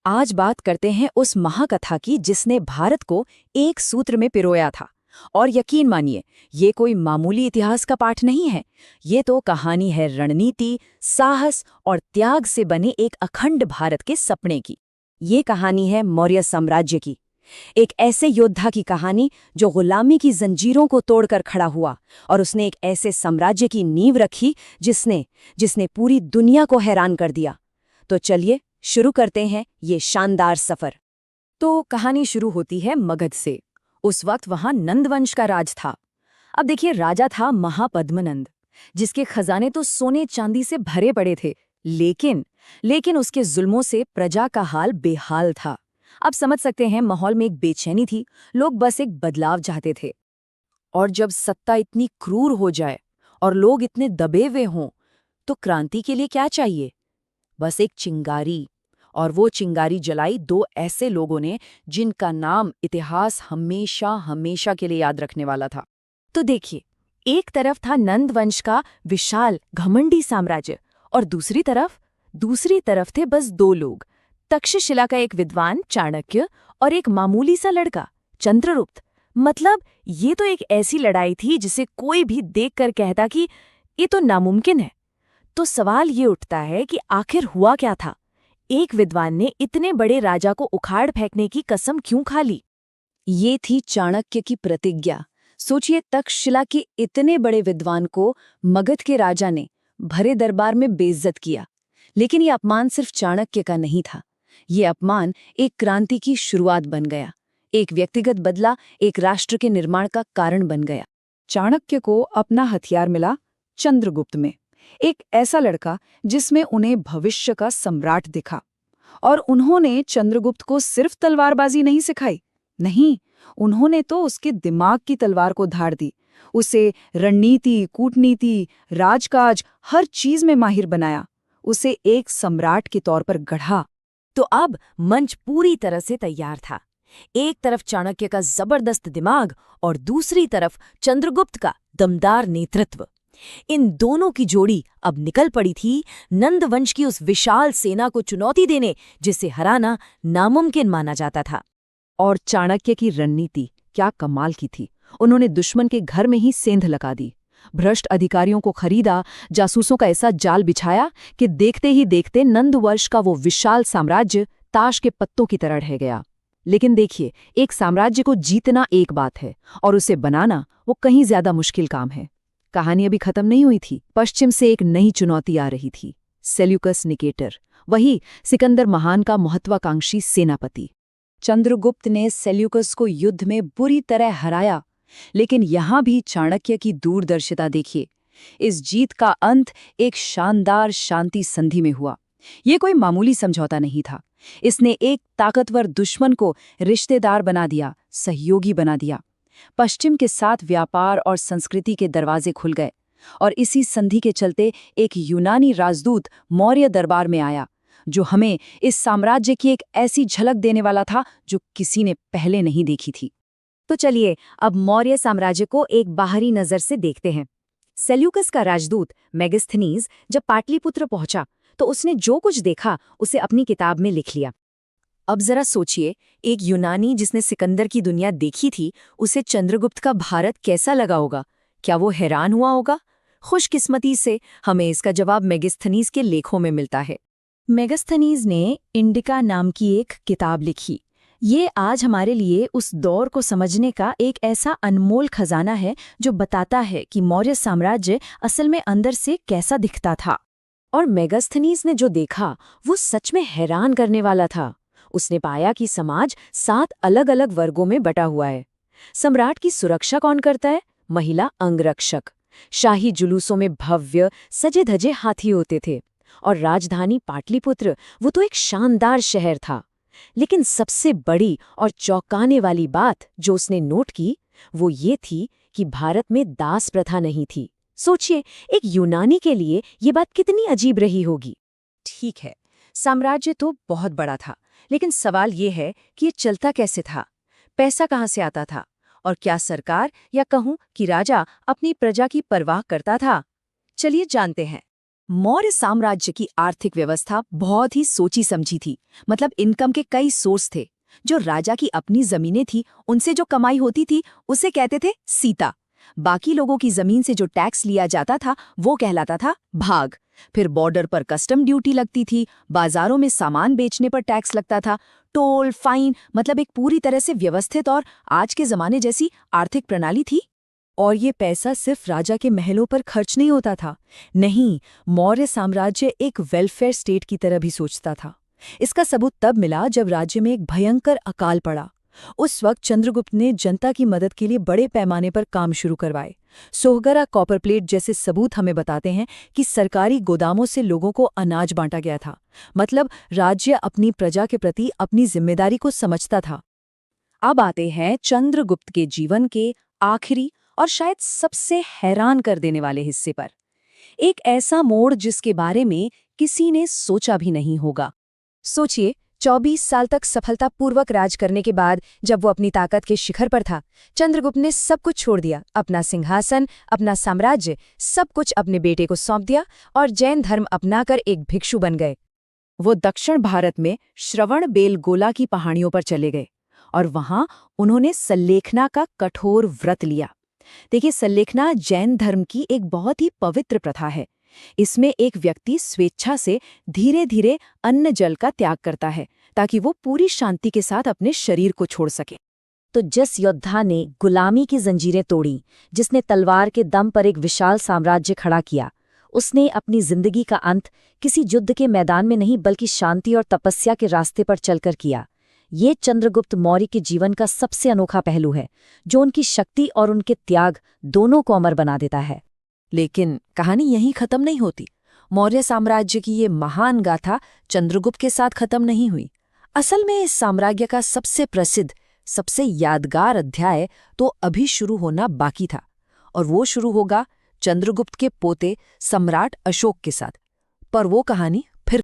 आज बात करते हैं उस महाकथा की जिसने भारत को एक सूत्र में पिरोया था। और यकीन मानिए, ये कोई मामूली इतिहास का पाठ नहीं है। ये तो कहानी है रणनीति, साहस और त्याग से बने एक अखंड भारत के सपने की। ये कहानी है मौर्य साम्राज्य की, एक ऐसे योद्धा की कहानी जो गुलामी की जंजीरों को तोड़कर खड़ा हुआ और उसने एक ऐसे साम्राज्य की नींव रखी जिसने जिसने पूरी दुनिया को हैरान कर दिया। तो चलिए शुरू करते हैं ये शानदार सफर। तो कहानी शुरू होती है मगध से। उस वक्त वहां नंदवंश का राज था। अब देखिए, राजा था महापद्मनंद, जिसके खजाने तो सोने चांदी से भरे पड़े थे। लेकिन उसके जुल्मों से प्रजा का हाल बेहाल था। आप समझ सकते हैं, माहौल में एक बेचैनी थी। लोग बस एक बदलाव चाहते थे। और जब सत्ता इतनी क्रूर हो जाए और लोग इतने दबे हुए हों, तो क्रांति के लिए क्या चाहिए? बस एक चिंगारी। और वो चिंगारी जलाई दो ऐसे लोगों ने जिनका नाम इतिहास हमेशा हमेशा के लिए याद रखने वाला था। तो देखिए, एक तरफ था नंदवंश का विशाल घमंडी साम्राज्य और दूसरी तरफ थे बस दो लोग, तक्षशिला का एक विद्वान चाणक्य और एक मामूली सा लड़का चंद्रगुप्त। मतलब ये तो एक ऐसी लड़ाई थी जिसे कोई भी देखकर कहता कि ये तो नामुमकिन है। तो सवाल ये उठता है कि आखिर हुआ क्या था? एक विद्वान ने इतने बड़े राजा को उखाड़ फेंकने की कसम क्यों खा ली? ये थी चाणक्य की प्रतिज्ञा। सोचिए, तक्षशिला के इतने बड़े विद्वान को मगध के राजा ने भरे दरबार में बेइज्जत किया। लेकिन ये अपमान सिर्फ चाणक्य का नहीं था। ये अपमान एक क्रांति की शुरुआत बन गया। एक व्यक्तिगत बदला एक राष्ट्र के निर्माण का कारण बन गया। चाणक्य को अपना हथियार मिला चंद्रगुप्त में, एक ऐसा लड़का जिसमें उन्हें भविष्य का सम्राट दिखा। और उन्होंने चंद्रगुप्त को सिर्फ तलवारबाजी नहीं सिखाई, नहीं, उन्होंने तो उसके दिमाग की तलवार को धार दी। उसे रणनीति, कूटनीति, राजकाज हर चीज में माहिर बनाया। उसे एक सम्राट के तौर पर गढ़ा। तो अब मंच पूरी तरह से तैयार था। एक तरफ चाणक्य का जबरदस्त दिमाग और दूसरी तरफ चंद्रगुप्त का दमदार नेतृत्व। इन दोनों की जोड़ी अब निकल पड़ी थी नंदवंश की उस विशाल सेना को चुनौती देने, जिसे हराना नामुमकिन माना जाता था। और चाणक्य की रणनीति क्या कमाल की थी। उन्होंने दुश्मन के घर में ही सेंध लगा दी, भ्रष्ट अधिकारियों को खरीदा, जासूसों का ऐसा जाल बिछाया कि देखते ही देखते नंदवंश का वो विशाल साम्राज्य ताश के पत्तों की तरह ढह गया। लेकिन देखिए, एक साम्राज्य को जीतना एक बात है और उसे बनाना वो कहीं ज्यादा मुश्किल काम है। कहानी अभी खत्म नहीं हुई थी। पश्चिम से एक नई चुनौती आ रही थी, सेल्यूकस निकेटर, वही सिकंदर महान का महत्वाकांक्षी सेनापति। चंद्रगुप्त ने सेल्यूकस को युद्ध में बुरी तरह हराया, लेकिन यहां भी चाणक्य की दूरदर्शिता देखिए। इस जीत का अंत एक शानदार शांति संधि में हुआ। ये कोई मामूली समझौता नहीं था। इसने एक ताकतवर दुश्मन को रिश्तेदार बना दिया, सहयोगी बना दिया। पश्चिम के साथ व्यापार और संस्कृति के दरवाजे खुल गए। और इसी संधि के चलते एक यूनानी राजदूत मौर्य दरबार में आया, जो हमें इस साम्राज्य की एक ऐसी झलक देने वाला था जो किसी ने पहले नहीं देखी थी। तो चलिए अब मौर्य साम्राज्य को एक बाहरी नजर से देखते हैं। सेल्यूकस का राजदूत मेगास्थनीज जब पाटलिपुत्र पहुंचा तो उसने जो कुछ देखा उसे अपनी किताब में लिख लिया। अब जरा सोचिए, एक यूनानी जिसने सिकंदर की दुनिया देखी थी, उसे चंद्रगुप्त का भारत कैसा लगा होगा? क्या वो हैरान हुआ होगा? खुशकिस्मती से हमें इसका जवाब मेगास्थनीज के लेखों में मिलता है। मेगास्थनीज ने इंडिका नाम की एक किताब लिखी। ये आज हमारे लिए उस दौर को समझने का एक ऐसा अनमोल खजाना है जो बताता है कि मौर्य साम्राज्य असल में अंदर से कैसा दिखता था। और मेगास्थनीज ने जो देखा वो सच में हैरान करने वाला था। उसने पाया कि समाज 7 अलग-अलग वर्गों में बटा हुआ है। सम्राट की सुरक्षा कौन करता है? महिला अंगरक्षक। शाही जुलूसों में भव्य सजे धजे हाथी होते थे। और राजधानी पाटलिपुत्र, वो तो एक शानदार शहर था। लेकिन सबसे बड़ी और चौंकाने वाली बात जो उसने नोट की, वो ये थी कि भारत में दास प्रथा नहीं थी। सोचिए, एक यूनानी के लिए ये बात कितनी अजीब रही होगी। ठीक है, साम्राज्य तो बहुत बड़ा था, लेकिन सवाल ये है कि ये चलता कैसे था? पैसा कहाँ से आता था? और क्या सरकार या कहूं कि राजा अपनी प्रजा की परवाह करता था? चलिए जानते हैं। मौर्य साम्राज्य की आर्थिक व्यवस्था बहुत ही सोची समझी थी। मतलब इनकम के कई सोर्स थे। जो राजा की अपनी जमीनें थी, उनसे जो कमाई होती थी उसे कहते थे सीता। बाकी लोगों की जमीन से जो टैक्स लिया जाता था वो कहलाता था भाग। फिर बॉर्डर पर कस्टम ड्यूटी लगती थी, बाजारों में सामान बेचने पर टैक्स लगता था, टोल, फाइन, मतलब एक पूरी तरह से व्यवस्थित और आज के जमाने जैसी आर्थिक प्रणाली थी। और ये पैसा सिर्फ राजा के महलों पर खर्च नहीं होता था। नहीं, मौर्य साम्राज्य एक वेलफेयर स्टेट की तरह भी सोचता था। इसका सबूत तब मिला जब राज्य में एक भयंकर अकाल पड़ा। उस वक्त चंद्रगुप्त ने जनता की मदद के लिए बड़े पैमाने पर काम शुरू करवाए। सोहगरा कॉपर प्लेट जैसे सबूत हमें बताते हैं कि सरकारी गोदामों से लोगों को अनाज बांटा गया था। मतलब राज्य अपनी प्रजा के प्रति अपनी जिम्मेदारी को समझता था। अब आते हैं चंद्रगुप्त के जीवन के आखिरी और शायद सबसे हैरान कर देने वाले हिस्से पर। एक ऐसा मोड़ जिसके बारे में किसी ने सोचा भी नहीं होगा। सोचिए, 24 साल तक सफलतापूर्वक राज करने के बाद जब वो अपनी ताकत के शिखर पर था, चंद्रगुप्त ने सब कुछ छोड़ दिया। अपना सिंहासन, अपना साम्राज्य, सब कुछ अपने बेटे को सौंप दिया और जैन धर्म अपनाकर एक भिक्षु बन गए। वो दक्षिण भारत में श्रवणबेलगोला की पहाड़ियों पर चले गए और वहां उन्होंने सल्लेखना का कठोर व्रत लिया। देखिए, सल्लेखना जैन धर्म की एक बहुत ही पवित्र प्रथा है। इसमें एक व्यक्ति स्वेच्छा से धीरे धीरे अन्न जल का त्याग करता है ताकि वो पूरी शांति के साथ अपने शरीर को छोड़ सके। तो जिस योद्धा ने गुलामी की जंजीरें तोड़ी, जिसने तलवार के दम पर एक विशाल साम्राज्य खड़ा किया, उसने अपनी जिंदगी का अंत किसी युद्ध के मैदान में नहीं बल्कि शांति और तपस्या के रास्ते पर चलकर किया। ये चंद्रगुप्त मौर्य के जीवन का सबसे अनोखा पहलू है, जो उनकी शक्ति और उनके त्याग दोनों को अमर बना देता है। लेकिन कहानी यहीं खत्म नहीं होती। मौर्य साम्राज्य की ये महान गाथा चंद्रगुप्त के साथ खत्म नहीं हुई। असल में इस साम्राज्य का सबसे प्रसिद्ध, सबसे यादगार अध्याय तो अभी शुरू होना बाकी था, और वो शुरू होगा चंद्रगुप्त के पोते सम्राट अशोक के साथ। पर वो कहानी